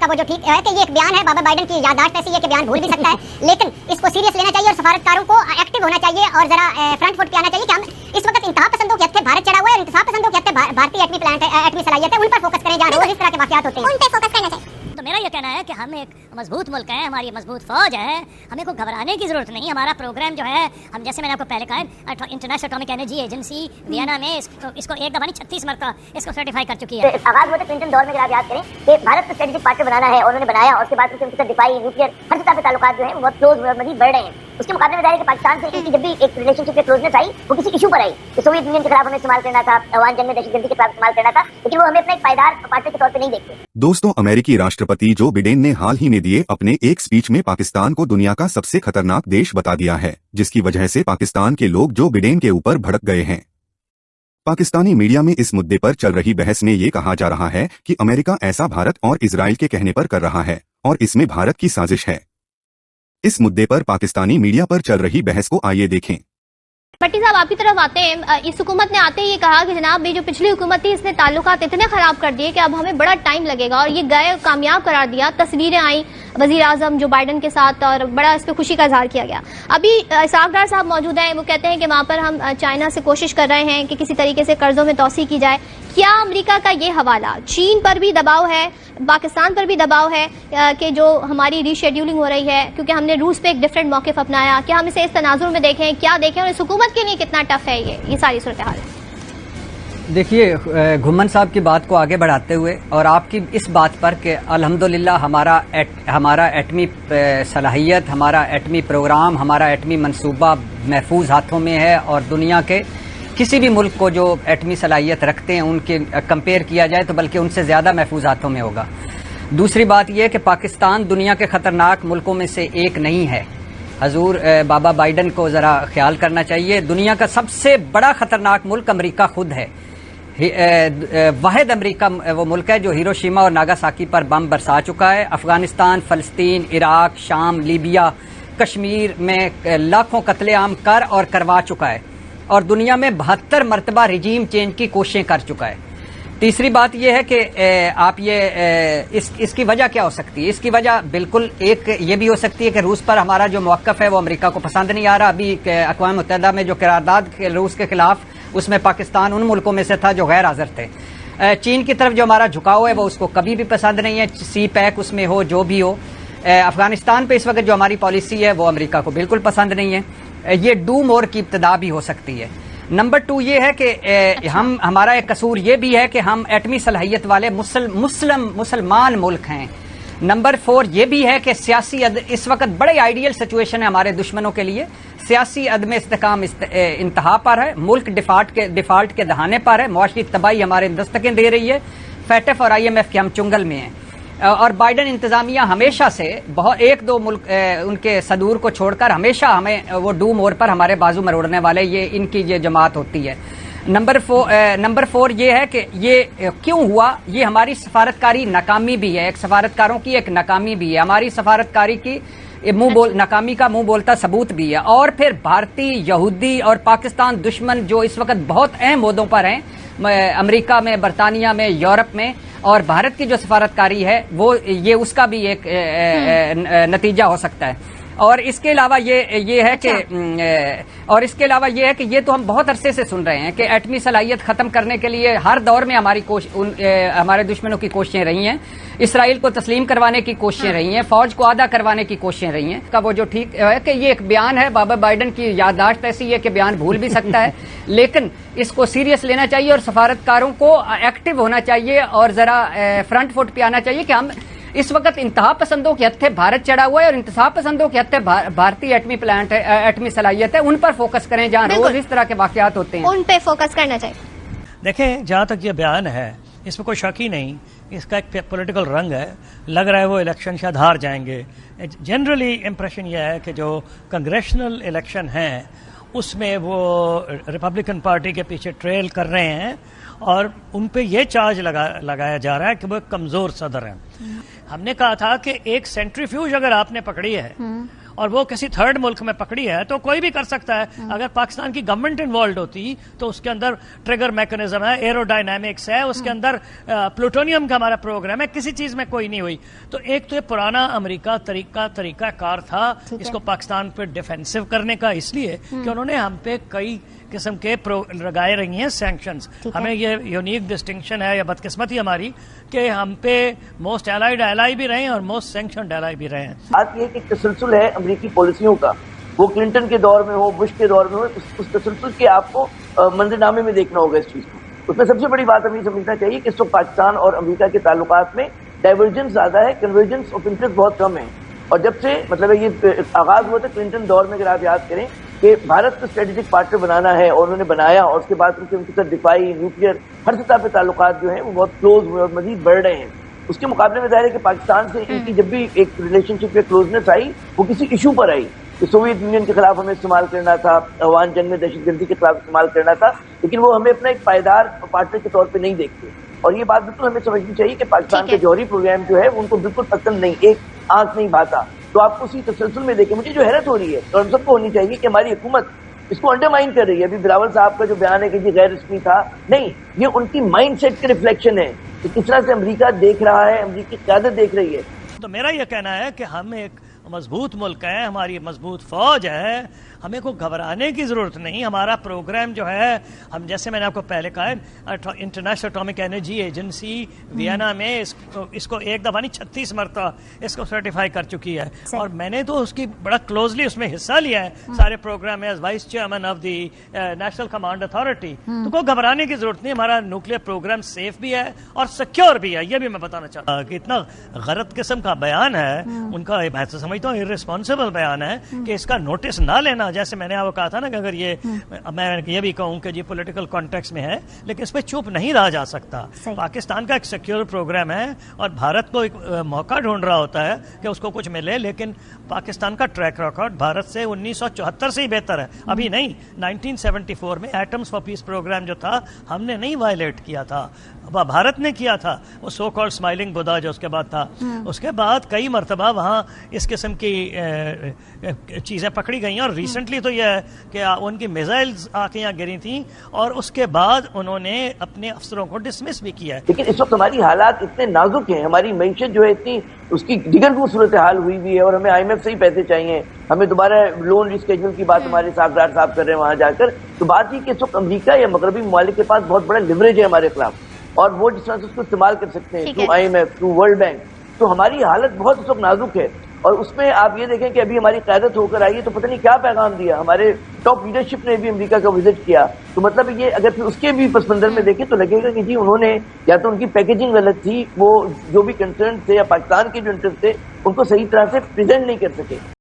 वो जो ठीक है कि ये एक बयान है बाबा बाइडन की याददाश्त ऐसी है कि बयान भूल भी सकता है, लेकिन इसको सीरियस लेना चाहिए और सफारतकारों को एक्टिव होना चाहिए और जरा फ्रंट फुट पे आना चाहिए कि हम इस वक्त इंतहा पसंदों के हत्थे भारत चढ़ा हुआ है और इंतहा पसंदों के हत्थे भारतीय एटमी प्लांट है, एटमी सलाहियत है, उन पर फोकस करें जहाँ रोज इस तरह के वाकयात होते हैं, उन पर फोकस करना चाहिए। तो मेरा ये कहना है कि हम एक मजबूत मुल्क है, हमारी मजबूत फौज है, हमें को घबराने की जरूरत नहीं। हमारा प्रोग्राम जो है, हम जैसे मैंने आपको पहले कहा, international atomic energy agency Vienna में इसको एक दफा नहीं 36 मरतबा इसको सर्टिफाई कर चुकी है। आगाज होते क्लिंटन दौर में अगर आप याद करें कि भारत को स्ट्रेटेजिक पार्टनर बनाना है और उन्होंने बनाया, और उसके बाद उनके दिफाई, न्यूक्लियर, हर सतह पे ताल्लुकात जो है बहुत क्लोज और मजीद बढ़ रहे हैं। उसके मुकाबले में कि पाकिस्तान से इनकी जब भी एक रिलेशनशिप में क्लोजनेस आई वो किसी इशू पर आई कि सोवियत यूनियन के खिलाफ हमें इस्तेमाल करना था, अफगान जंग में दहशतगर्दी के खिलाफ इस्तेमाल करना था, लेकिन वो हमें अपना एक पायदार पार्टनर के तौर पर नहीं देखते। दोस्तों, अमेरिकी राष्ट्रपति जो बिडेन ने हाल ही में दिए अपने एक स्पीच में पाकिस्तान को दुनिया का सबसे खतरनाक देश बता दिया है, जिसकी वजह से पाकिस्तान के लोग जो बिडेन के ऊपर भड़क गए हैं। पाकिस्तानी मीडिया में इस मुद्दे पर चल रही बहस में ये कहा जा रहा है कि अमेरिका ऐसा भारत और इजराइल के कहने पर कर रहा है और इसमें भारत की साजिश है। इस मुद्दे पर पाकिस्तानी मीडिया पर चल रही बहस को आइए देखें। भट्टी साहब, आपकी तरफ आते हैं। इस हुकूमत ने आते ही ये कहा कि जनाब ये जो पिछली हुकूमत थी इसने ताल्लुकात इतने खराब कर दिए कि अब हमें बड़ा टाइम लगेगा, और ये गए कामयाब करार दिया। तस्वीरें आई वजीर आजम जो बाइडन के साथ, और बड़ा इस पर खुशी का इजहार किया गया। अभी इसहाक डार साहब मौजूद हैं, वो कहते हैं कि वहां पर हम चाइना से कोशिश कर रहे हैं कि किसी तरीके से कर्जों में तोसी की जाए। क्या अमेरिका का ये हवाला चीन पर भी दबाव है, पाकिस्तान पर भी दबाव है कि जो हमारी रीशेड्यूलिंग हो रही है, क्योंकि हमने रूस पे एक डिफरेंट मौक़िफ़ अपनाया, क्या हम इसे इस तनाजुर में देखें, क्या देखें, और इस हुकूमत के लिए कितना टफ है ये सारी सूरत हाल? देखिए, घुम्मन साहब की बात को आगे बढ़ाते हुए और आपकी इस बात पर कि अल्हम्दुलिल्लाह हमारा एटमी सलाहियत, हमारा एटमी प्रोग्राम, हमारा एटमी मंसूबा महफूज हाथों में है, और दुनिया के किसी भी मुल्क को जो एटमी सलाहियत रखते हैं उनके कंपेयर किया जाए तो बल्कि उनसे ज़्यादा महफूज हाथों में होगा। दूसरी बात यह है कि पाकिस्तान दुनिया के ख़तरनाक मुल्कों में से एक नहीं है। हजूर बाबा बाइडन को ज़रा ख्याल करना चाहिए। दुनिया का सबसे बड़ा ख़तरनाक मुल्क अमेरिका खुद है। वाहिद अमेरिका वो मुल्क है जो हिरोशिमा और नागासाकी पर बम बरसा चुका है। अफगानिस्तान, फ़लस्तीन, इराक, शाम, लीबिया, कश्मीर में लाखों कत्लेआम कर और करवा चुका है, और दुनिया में 72 मरतबा रिजीम चेंज की कोशिशें कर चुका है। तीसरी बात यह है कि आप इसकी वजह क्या हो सकती है? इसकी वजह बिल्कुल एक ये भी हो सकती है कि रूस पर हमारा जो मौक़िफ़ है वो अमेरिका को पसंद नहीं आ रहा। अभी अक़वाम मुत्तहिदा में जो करारदाद रूस के खिलाफ, उसमें पाकिस्तान उन मुल्कों में से था जो गैर हाज़िर थे। चीन की तरफ जो हमारा झुकाव है वो उसको कभी भी पसंद नहीं है, सी पैक उसमें हो जो भी हो। अफगानिस्तान पे इस वक्त जो हमारी पॉलिसी है वो अमेरिका को बिल्कुल पसंद नहीं है। ये डू मोर की इब्तदा भी हो सकती है। नंबर 2 ये है कि हमारा एक कसूर ये भी है कि हम एटमी सलाहियत वाले मुसलमान मुल्क हैं। नंबर 4 ये भी है कि सियासी इस वक्त बड़े आइडियल सिचुएशन है हमारे दुश्मनों के लिए। सियासी अदम इस्तेकाम इंतहा पर है, मुल्क डिफाल्ट के दहाने पर है, मुआशी तबाही हमारे दस्तकें दे रही है, फैटफ और IMF के हम चुंगल में हैं। और बाइडन इंतजामिया हमेशा से बहुत एक दो मुल्क उनके सदूर को छोड़कर हमेशा हमें वो डू मोर पर हमारे बाजू मरोड़ने वाले ये इनकी ये जमात होती है। नंबर 4 ये है कि ये क्यों हुआ, ये हमारी सफारतकारी नाकामी भी है, एक सफारतकारों की एक नाकामी भी है, हमारी सफारतकारी की नाकामी का मुंह बोलता सबूत भी है। और फिर भारतीय, यहूदी और पाकिस्तान दुश्मन जो इस वक्त बहुत अहम ओहदों पर हैं, अमेरिका में, बरतानिया में, यूरोप में, और भारत की जो सफारतकारी है वो ये उसका भी एक नतीजा हो सकता है। और इसके अलावा ये है कि ये तो हम बहुत अरसे से सुन रहे हैं कि एटमी सलाहियत खत्म करने के लिए हर दौर में हमारे दुश्मनों की कोशिशें रही हैं, इसराइल को तस्लीम करवाने की कोशिशें रही हैं, फौज को आधा करवाने की कोशिशें रही हैं। का वो जो ठीक है कि ये एक बयान है, बाबा बाइडन की याददाश्त ऐसी है कि बयान भूल भी सकता है, लेकिन इसको सीरियस लेना चाहिए और सफारतकारों को एक्टिव होना चाहिए और जरा फ्रंट फुट पे आना चाहिए कि हम इस वक्त इंतहा पसंदों के हत्थे भारत चढ़ा हुआ है और इंतहा पसंदों के हत्थे भारतीय एटमी प्लांट है, एटमी सलाहियत है, उन पर फोकस करें जहां रोज इस तरह के वाकयात होते हैं, उन पे फोकस करना चाहिए। देखें, जहां तक ये बयान है इसमें कोई शक ही नहीं, इसका एक पॉलिटिकल रंग है। लग रहा है वो इलेक्शन शायद हार जाएंगे। जनरली इम्प्रेशन ये है कि जो कांग्रेशनल इलेक्शन हैं उसमें वो रिपब्लिकन पार्टी के पीछे ट्रेल कर रहे हैं और उन पे ये चार्ज लगाया जा रहा है कि वो कमजोर सदर हैं। हमने कहा था कि एक सेंट्रीफ्यूज अगर आपने पकड़ी है اور وہ کسی تھرڈ ملک میں پکڑی ہے تو کوئی بھی کر سکتا ہے. اگر پاکستان کی گورنمنٹ انوالوڈ ہوتی تو اس کے اندر ٹریگر میکنزم ہے, ایرو ڈائنامکس ہے, اس کے اندر پلوٹونیم کا ہمارا پروگرام ہے, کسی چیز میں کوئی نہیں ہوئی. تو ایک تو یہ پرانا امریکہ طریقہ کار تھا اس کو پاکستان پہ ڈیفینسو کرنے کا, اس لیے کہ انہوں نے ہم پہ کئی قسم کے لگائے رہی ہیں سینکشنز. ہمیں یہ یونیک ڈسٹنکشن ہے یا بدقسمتی ہماری کہ ہم پہ موسٹ الائیڈ الائی بھی رہے ہیں اور موسٹ سینکشنڈ الائی بھی رہے ہیں. بات یہ کہ تسلسل ہے امریکی پالیسیوں کا, وہ کلنٹن کے دور میں ہو, بش کے دور میں ہو, اس تسلسل کے آپ کو منظرنامے میں دیکھنا ہوگا اس چیز کو. اس میں سب سے بڑی بات ہمیں سمجھنا چاہیے کہ اس وقت پاکستان اور امریکہ کے تعلقات میں ڈائیورجنس زیادہ ہے, کنورجنس آف انٹرسٹ بہت کم ہے. اور جب سے مطلب یہ آغاز ہوا تھا کلنٹن دور میں, اگر آپ یاد کریں کہ بھارت کو اسٹریٹجک پارٹنر بنانا ہے اور انہوں نے بنایا, اور اس کے بعد ان کے ساتھ دفاعی, نیوکلیئر, ہر سطح پہ تعلقات جو ہیں وہ بہت کلوز ہوئے اور مزید بڑھ رہے ہیں. اس کے مقابلے میں ظاہر ہے کہ پاکستان سے ان کی جب بھی ایک ریلیشن شپ یا کلوزنس آئی وہ کسی ایشو پر آئی کہ سوویت یونین کے خلاف ہمیں استعمال کرنا تھا, افغان جنگ میں دہشت گردی کے خلاف استعمال کرنا تھا, لیکن وہ ہمیں اپنا ایک پائیدار پارٹنر کے طور پہ نہیں دیکھتے. اور یہ بات بالکل ہمیں سمجھنی چاہیے کہ پاکستان کے جوہری پروگرام جو ہے ان کو بالکل پسند نہیں, ایک آنکھ نہیں بھاتا. تو آپ کو اسی تسلسل میں دیکھیں, مجھے جو حیرت ہو رہی ہے اور ہم سب کو ہونی چاہیے کہ ہماری حکومت اس کو انڈرمائن کر رہی ہے. ابھی بلاول صاحب کا جو بیان ہے کہ یہ غیر رسمی تھا, نہیں, یہ ان کی مائنڈ سیٹ کے ریفلیکشن ہے کہ کس طرح سے امریکہ دیکھ رہا ہے, امریکی قیادت دیکھ رہی ہے. تو میرا یہ کہنا ہے کہ ہم ایک مضبوط ملک ہے, ہماری مضبوط فوج ہے, ہمیں کو گھبرانے کی ضرورت نہیں. ہمارا پروگرام جو ہے, ہم جیسے میں نے آپ کو پہلے کہا ہے, انٹرنیشنل اٹامک انرجی ایجنسی وینا میں اس کو ایک دفعہ نہیں 36 مرتبہ اس کو سرٹیفائی کر چکی ہے, اور میں نے تو اس کی بڑا کلوزلی اس میں حصہ لیا ہے سارے پروگرام میں as vice chairman of the national command authority. تو کوئی گھبرانے کی ضرورت نہیں. ہمارا نیوکلیئر پروگرام سیف بھی ہے اور سیکیور بھی ہے, یہ بھی میں بتانا چاہتا ہوں. کہ اتنا غلط قسم کا بیان ہے ان کا, میں سمجھتا ہوں irresponsible بیان ہے کہ اس کا نوٹس نہ لینا. جیسے میں نے آپ کو کہا تھا نا کہ اگر یہ, میں یہ بھی کہوں کہ یہ پولیٹیکل کانٹیکس میں ہے, لیکن اس پہ چپ نہیں رہا جا سکتا. پاکستان کا ایک سیکیور پروگرام ہے اور بھارت کو ایک موقع ڈھونڈ رہا ہوتا ہے کہ اس کو کچھ ملے, لیکن پاکستان کا ٹریک ریکارڈ بھارت سے 1974 سے ہی بہتر ہے, ابھی نہیں. 1974 میں ایٹمز فار پیس پروگرام جو تھا ہم نے نہیں وائلیٹ کیا تھا, بھارت نے کیا تھا. وہ سو کالڈ اسمائلنگ بدھا جو اس کے بعد تھا, اس کے بعد کئی مرتبہ وہاں اس قسم کی چیزیں پکڑی گئی ہیں. اور ریسنٹلی تو یہ ہے کہ ان کی میزائلز آ کے یہاں گری تھیں اور اس کے بعد انہوں نے اپنے افسروں کو ڈسمس بھی کیا ہے. لیکن اس وقت ہماری حالات اتنے نازک ہیں, ہماری معیشت جو ہے اتنی اس کی دیگر کو صورتحال ہوئی بھی ہے, اور ہمیں آئی ایم ایف سے ہی پیسے چاہیے, ہمیں دوبارہ لون ریسکیجول کی بات ہمارے ساکھدار صاحب کر رہے ہیں وہاں جا کر. تو بات یہ کہ اس وقت امریکہ یا مغربی ممالک کے پاس بہت بڑا لیوریج ہے ہمارے خلاف, اور وہ جس طرح سے اس کو استعمال کر سکتے ہیں through I M F, through World Bank. تو ہماری حالت بہت اس وقت نازک ہے, اور اس میں آپ یہ دیکھیں کہ ابھی ہماری قیادت ہو کر آئی ہے تو پتہ نہیں کیا پیغام دیا. ہمارے ٹاپ لیڈرشپ نے بھی امریکہ کا وزٹ کیا, تو مطلب یہ اگر پھر اس کے بھی پس منظر میں دیکھیں تو لگے گا کہ جی انہوں نے یا تو ان کی پیکیجنگ غلط تھی, وہ جو بھی کنسرن تھے یا پاکستان کے جو انٹرسٹ تھے ان کو صحیح طرح سے پریزنٹ نہیں کر سکے.